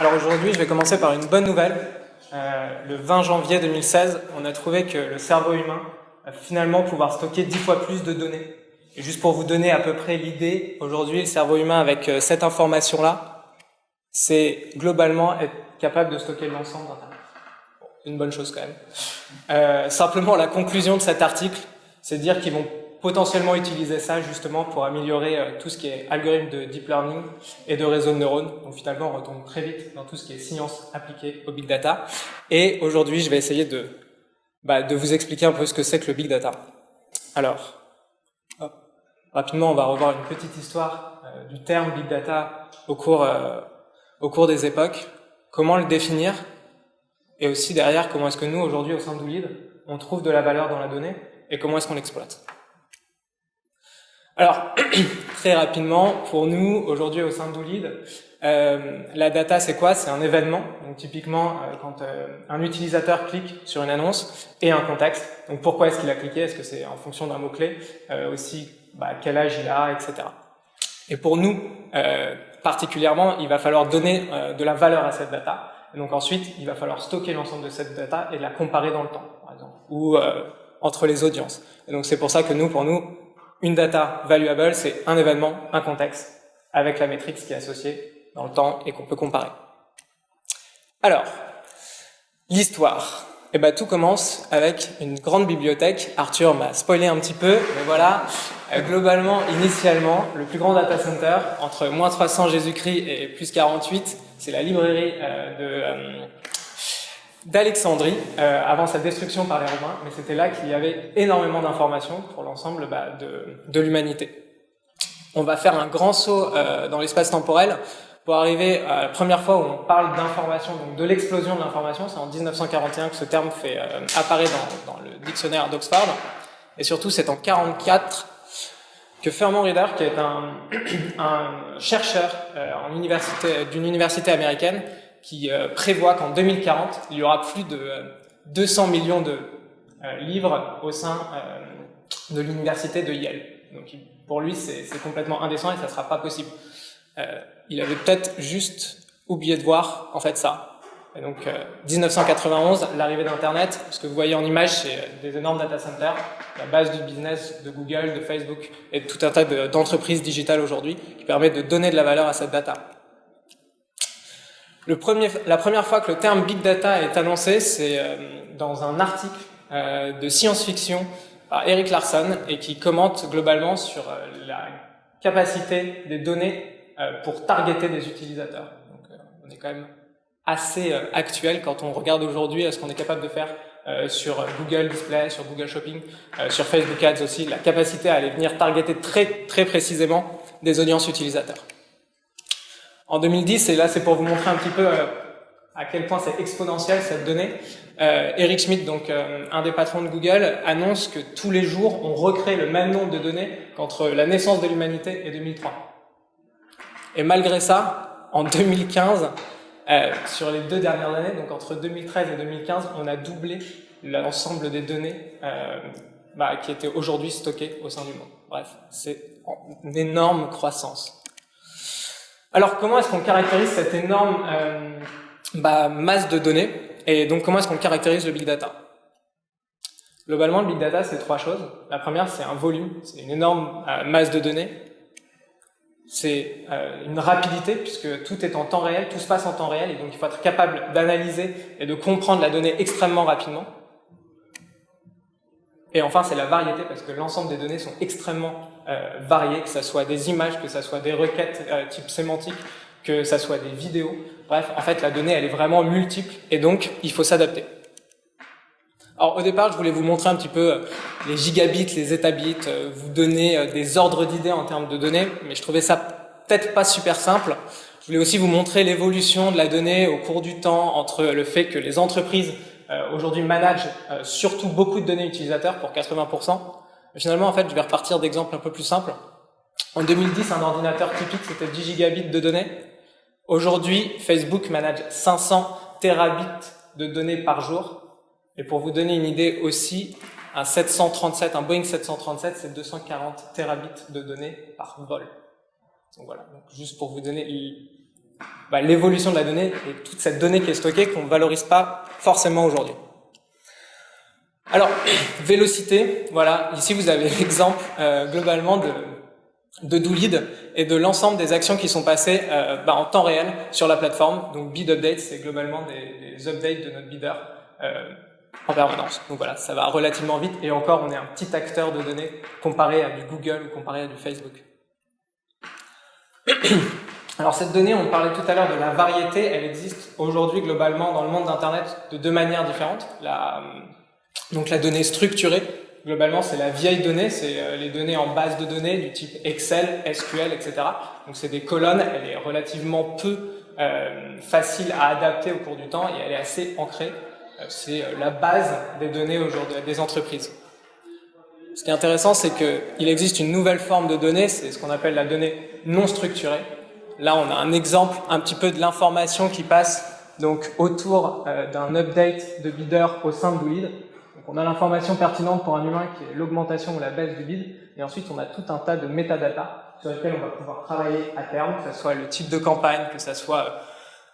Alors aujourd'hui, je vais commencer par une bonne nouvelle. Le 20 janvier 2016, on a trouvé que le cerveau humain va finalement pouvoir stocker 10 fois plus de données. Et juste pour vous donner à peu près l'idée, aujourd'hui, le cerveau humain, avec cette information-là, c'est globalement être capable de stocker l'ensemble d'Internet. Bon, c'est une bonne chose quand même. Simplement, la conclusion de cet article, c'est de dire qu'ils vont potentiellement utiliser ça justement pour améliorer tout ce qui est algorithme de deep learning et de réseau de neurones. Donc finalement, on retombe très vite dans tout ce qui est science appliquée au big data. Et aujourd'hui, je vais essayer de vous expliquer un peu ce que c'est que le big data. Alors, rapidement, on va revoir une petite histoire du terme big data au cours des époques. Comment le définir? Et aussi derrière, comment est-ce que nous, aujourd'hui, au sein de Doolid, on trouve de la valeur dans la donnée et comment est-ce qu'on l'exploite? Alors, très rapidement, pour nous, aujourd'hui au sein de Doolid, la data c'est quoi? C'est un événement. Donc typiquement, quand un utilisateur clique sur une annonce et un contexte. Donc pourquoi est-ce qu'il a cliqué? Est-ce que c'est en fonction d'un mot-clé? Aussi, quel âge il a, etc. Et pour nous, particulièrement, il va falloir donner de la valeur à cette data. Et donc ensuite, il va falloir stocker l'ensemble de cette data et la comparer dans le temps, par exemple, ou entre les audiences. Et donc c'est pour ça que pour nous, une data valuable, c'est un événement, un contexte, avec la métrique qui est associée dans le temps et qu'on peut comparer. Alors, l'histoire. Tout commence avec une grande bibliothèque. Arthur m'a spoilé un petit peu, mais voilà. Globalement, initialement, le plus grand data center, entre moins 300 Jésus-Christ et plus 48, c'est la librairie d'Alexandrie, avant sa destruction par les Romains, mais c'était là qu'il y avait énormément d'informations pour l'ensemble de l'humanité. On va faire un grand saut dans l'espace temporel pour arriver à la première fois où on parle d'information, donc de l'explosion de l'information. C'est en 1941 que ce terme apparaît dans le dictionnaire d'Oxford, et surtout c'est en 1944 que Furman Reader, qui est un chercheur d'une université américaine, qui prévoit qu'en 2040, il y aura plus de 200 millions de livres au sein de l'université de Yale. Donc pour lui, c'est complètement indécent et ça ne sera pas possible. Il avait peut-être juste oublié de voir en fait ça. Et donc 1991, l'arrivée d'Internet, ce que vous voyez en image, c'est des énormes data centers, la base du business de Google, de Facebook et de tout un tas d'entreprises digitales aujourd'hui qui permettent de donner de la valeur à cette data. La première fois que le terme Big Data est annoncé, c'est dans un article de science-fiction par Eric Larson et qui commente globalement sur la capacité des données pour targeter des utilisateurs. Donc on est quand même assez actuel quand on regarde aujourd'hui ce qu'on est capable de faire sur Google Display, sur Google Shopping, sur Facebook Ads aussi, la capacité à aller venir targeter très, très précisément des audiences utilisateurs. En 2010, et là c'est pour vous montrer un petit peu à quel point c'est exponentiel cette donnée, Eric Schmidt, donc un des patrons de Google, annonce que tous les jours on recrée le même nombre de données qu'entre la naissance de l'humanité et 2003. Et malgré ça, en 2015, sur les 2 dernières années, donc entre 2013 et 2015, on a doublé l'ensemble des données qui étaient aujourd'hui stockées au sein du monde. Bref, c'est une énorme croissance. Alors, comment est-ce qu'on caractérise cette énorme masse de données? Et donc, comment est-ce qu'on caractérise le big data? Globalement, le big data, c'est 3 choses. La première, c'est un volume, c'est une énorme masse de données. C'est une rapidité, puisque tout est en temps réel, tout se passe en temps réel, et donc il faut être capable d'analyser et de comprendre la donnée extrêmement rapidement. Et enfin, c'est la variété, parce que l'ensemble des données sont extrêmement variées, que ce soit des images, que ce soit des requêtes type sémantique, que ce soit des vidéos. Bref, en fait, la donnée, elle est vraiment multiple, et donc, il faut s'adapter. Alors, au départ, je voulais vous montrer un petit peu les gigabits, les zettabytes, vous donner des ordres d'idées en termes de données, mais je trouvais ça peut-être pas super simple. Je voulais aussi vous montrer l'évolution de la donnée au cours du temps entre le fait que les entreprises aujourd'hui managent surtout beaucoup de données utilisateurs pour 80%. Mais finalement, en fait, je vais repartir d'exemples un peu plus simples. En 2010, un ordinateur typique, c'était 10 gigabits de données. Aujourd'hui, Facebook manage 500 terabits de données par jour. Et pour vous donner une idée aussi, un Boeing 737, c'est 240 terabits de données par vol. Donc voilà, donc juste pour vous donner l'évolution de la donnée et toute cette donnée qui est stockée qu'on ne valorise pas forcément aujourd'hui. Alors, vélocité, voilà, ici vous avez l'exemple globalement de DoLead et de l'ensemble des actions qui sont passées en temps réel sur la plateforme. Donc Bid Update, c'est globalement des updates de notre bidder en permanence. Donc voilà, ça va relativement vite et encore on est un petit acteur de données comparé à du Google ou comparé à du Facebook. Alors cette donnée, on parlait tout à l'heure de la variété, elle existe aujourd'hui globalement dans le monde d'Internet de deux manières différentes. Donc la donnée structurée, globalement c'est la vieille donnée, c'est les données en base de données du type Excel, SQL, etc. Donc c'est des colonnes, elle est relativement peu facile à adapter au cours du temps et elle est assez ancrée. C'est la base des données aujourd'hui des entreprises. Ce qui est intéressant, c'est qu'il existe une nouvelle forme de données, c'est ce qu'on appelle la donnée non structurée. Là, on a un exemple un petit peu de l'information qui passe donc autour d'un update de bidder au sein de DoLead. Donc, on a l'information pertinente pour un humain qui est l'augmentation ou la baisse du bid, et ensuite on a tout un tas de métadata sur lesquels on va pouvoir travailler à terme, que ce soit le type de campagne, que ce soit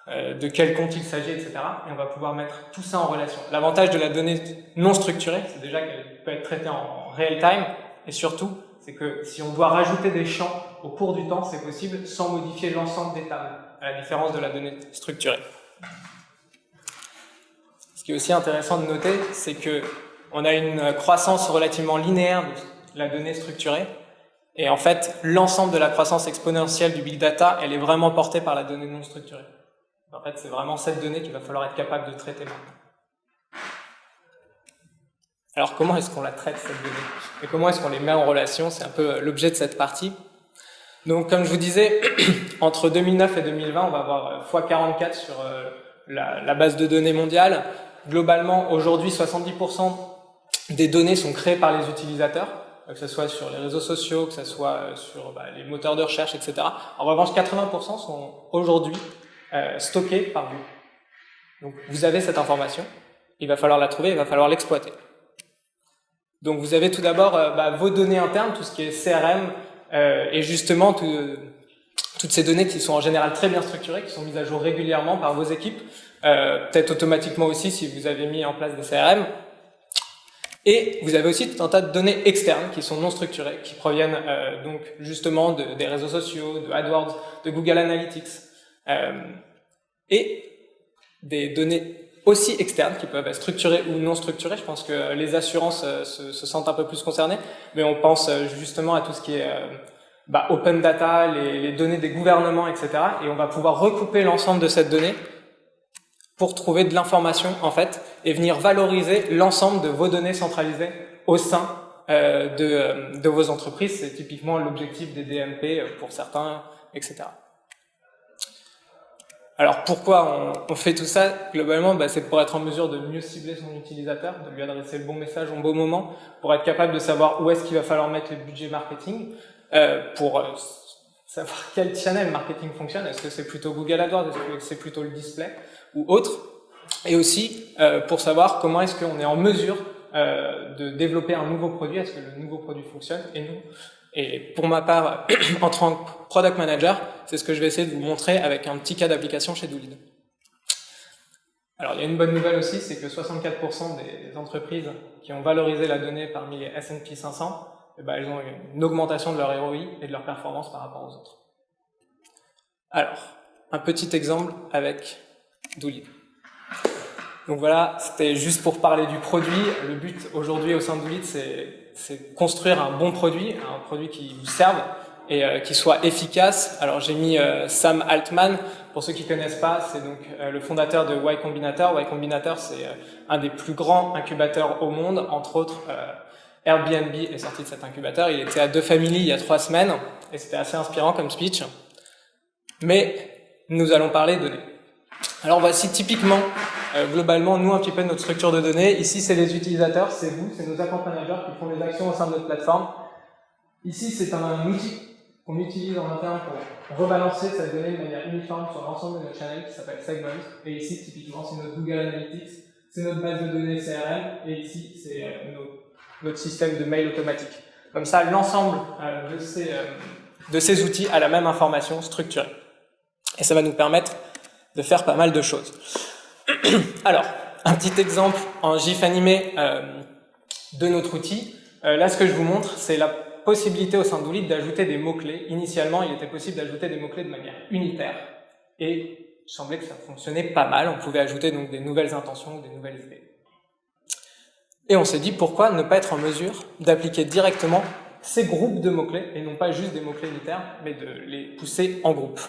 de quel compte il s'agit, etc. Et on va pouvoir mettre tout ça en relation. L'avantage de la donnée non structurée, c'est déjà qu'elle peut être traitée en real time, et surtout, c'est que si on doit rajouter des champs au cours du temps, c'est possible sans modifier l'ensemble des tables, à la différence de la donnée structurée. Ce qui est aussi intéressant de noter, c'est que on a une croissance relativement linéaire de la donnée structurée, et en fait, l'ensemble de la croissance exponentielle du big data, elle est vraiment portée par la donnée non structurée. En fait, c'est vraiment cette donnée qu'il va falloir être capable de traiter maintenant. Alors, comment est-ce qu'on la traite, cette donnée? Et comment est-ce qu'on les met en relation? C'est un peu l'objet de cette partie. Donc, comme je vous disais, entre 2009 et 2020, on va avoir x44 sur la base de données mondiale. Globalement, aujourd'hui, 70% des données sont créées par les utilisateurs, que ce soit sur les réseaux sociaux, que ce soit sur les moteurs de recherche, etc. En revanche, 80% sont aujourd'hui stockés par vous. Donc, vous avez cette information, il va falloir la trouver, il va falloir l'exploiter. Donc, vous avez tout d'abord vos données internes, tout ce qui est CRM, et justement toutes ces données qui sont en général très bien structurées, qui sont mises à jour régulièrement par vos équipes, peut-être automatiquement aussi si vous avez mis en place des CRM. Et vous avez aussi tout un tas de données externes qui sont non structurées, qui proviennent donc justement des réseaux sociaux, de AdWords, de Google Analytics, et des données aussi externes qui peuvent être structurées ou non structurées. Je pense que les assurances se sentent un peu plus concernées, mais on pense justement à tout ce qui est open data, les données des gouvernements, etc. Et on va pouvoir recouper l'ensemble de cette donnée pour trouver de l'information, en fait, et venir valoriser l'ensemble de vos données centralisées au sein de vos entreprises. C'est typiquement l'objectif des DMP pour certains, etc. Alors pourquoi on fait tout ça? Globalement, c'est pour être en mesure de mieux cibler son utilisateur, de lui adresser le bon message au bon moment, pour être capable de savoir où est-ce qu'il va falloir mettre le budget marketing, pour savoir quel channel marketing fonctionne. Est-ce que c'est plutôt Google AdWords, est-ce que c'est plutôt le display ou autre? Et aussi pour savoir comment est-ce qu'on est en mesure de développer un nouveau produit, est-ce que le nouveau produit fonctionne, et pour ma part, en tant que product manager, c'est ce que je vais essayer de vous montrer avec un petit cas d'application chez DoLead. Alors, il y a une bonne nouvelle aussi, c'est que 64% des entreprises qui ont valorisé la donnée parmi les S&P 500, elles ont une augmentation de leur ROI et de leur performance par rapport aux autres. Alors, un petit exemple avec DoLead. Donc voilà, c'était juste pour parler du produit. Le but aujourd'hui au sein de DoLead, c'est construire un bon produit, un produit qui vous serve et qui soit efficace. Alors j'ai mis Sam Altman, pour ceux qui connaissent pas, c'est donc le fondateur de Y Combinator. Y Combinator, c'est un des plus grands incubateurs au monde, entre autres Airbnb est sorti de cet incubateur. Il était à 2Family il y a 3 semaines et c'était assez inspirant comme speech. Mais nous allons parler de données. Alors voici typiquement, globalement, nous un petit peu de notre structure de données. Ici, c'est les utilisateurs, c'est vous, c'est nos account managers qui font les actions au sein de notre plateforme. Ici, c'est un outil qu'on utilise en interne pour rebalancer cette donnée de manière uniforme sur l'ensemble de notre channel qui s'appelle Segment. Et ici, typiquement, c'est notre Google Analytics, c'est notre base de données CRM, et ici, c'est notre système de mail automatique. Comme ça, l'ensemble de ces outils a la même information structurée. Et ça va nous permettre de faire pas mal de choses. Alors, un petit exemple en GIF animé de notre outil. Là, ce que je vous montre, c'est la possibilité au sein de Woolite d'ajouter des mots-clés. Initialement, il était possible d'ajouter des mots-clés de manière unitaire. Et il semblait que ça fonctionnait pas mal. On pouvait ajouter donc des nouvelles intentions ou des nouvelles idées. Et on s'est dit, pourquoi ne pas être en mesure d'appliquer directement ces groupes de mots-clés, et non pas juste des mots-clés unitaires, mais de les pousser en groupe.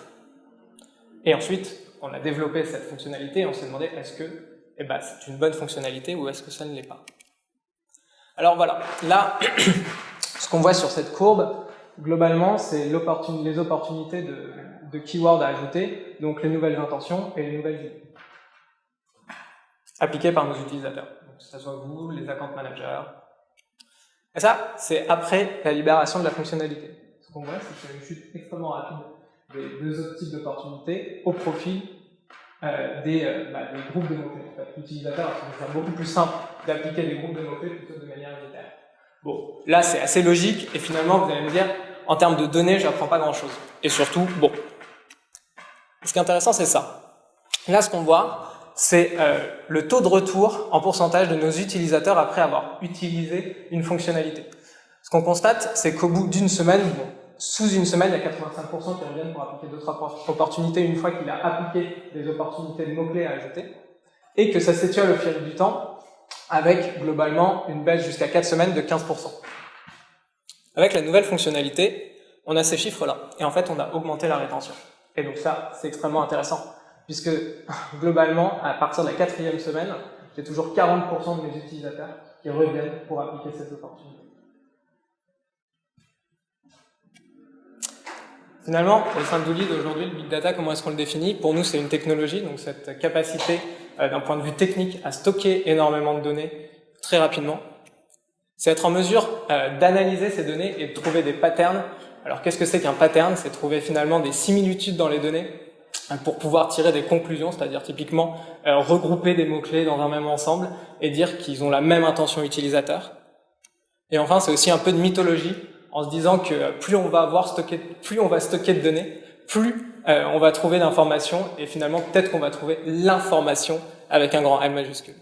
Et ensuite, on a développé cette fonctionnalité et on s'est demandé, est-ce que c'est une bonne fonctionnalité ou est-ce que ça ne l'est pas? Alors voilà, là, ce qu'on voit sur cette courbe, globalement, c'est les opportunités de keywords à ajouter, donc les nouvelles intentions et les nouvelles idées, appliquées par nos utilisateurs. Donc, que ce soit vous, les account managers. Et ça, c'est après la libération de la fonctionnalité. Ce qu'on voit, c'est qu'il y a une chute extrêmement rapide des deux autres types d'opportunités au profit des groupes de mots-clés. En fait, l'utilisateur a trouvé ça beaucoup plus simple d'appliquer des groupes de mots-clés plutôt de manière unitaire. Bon, là c'est assez logique et finalement vous allez me dire, en termes de données, j'apprends pas grand-chose. Et surtout, bon. Ce qui est intéressant, c'est ça. Là, ce qu'on voit, c'est le taux de retour en pourcentage de nos utilisateurs après avoir utilisé une fonctionnalité. Ce qu'on constate, c'est qu'au bout d'une semaine, bon, sous une semaine, il y a 85% qui reviennent pour appliquer d'autres opportunités une fois qu'il a appliqué les opportunités de mots-clés à ajouter, et que ça s'étiole au fil du temps, avec globalement une baisse jusqu'à 4 semaines de 15%. Avec la nouvelle fonctionnalité, on a ces chiffres-là, et en fait on a augmenté la rétention. Et donc ça, c'est extrêmement intéressant, puisque globalement, à partir de la 4e semaine, j'ai toujours 40% de mes utilisateurs qui reviennent pour appliquer cette opportunité. Finalement, au sein de Woolite, aujourd'hui, le Big Data, comment est-ce qu'on le définit? Pour nous, c'est une technologie, donc cette capacité, d'un point de vue technique, à stocker énormément de données très rapidement. C'est être en mesure d'analyser ces données et de trouver des patterns. Alors, qu'est-ce que c'est qu'un pattern? C'est trouver finalement des similitudes dans les données pour pouvoir tirer des conclusions, c'est-à-dire typiquement regrouper des mots-clés dans un même ensemble et dire qu'ils ont la même intention utilisateur. Et enfin, c'est aussi un peu de mythologie, en se disant que plus on va stocker de données, plus on va trouver d'informations, et finalement peut-être qu'on va trouver l'information avec un grand M majuscule.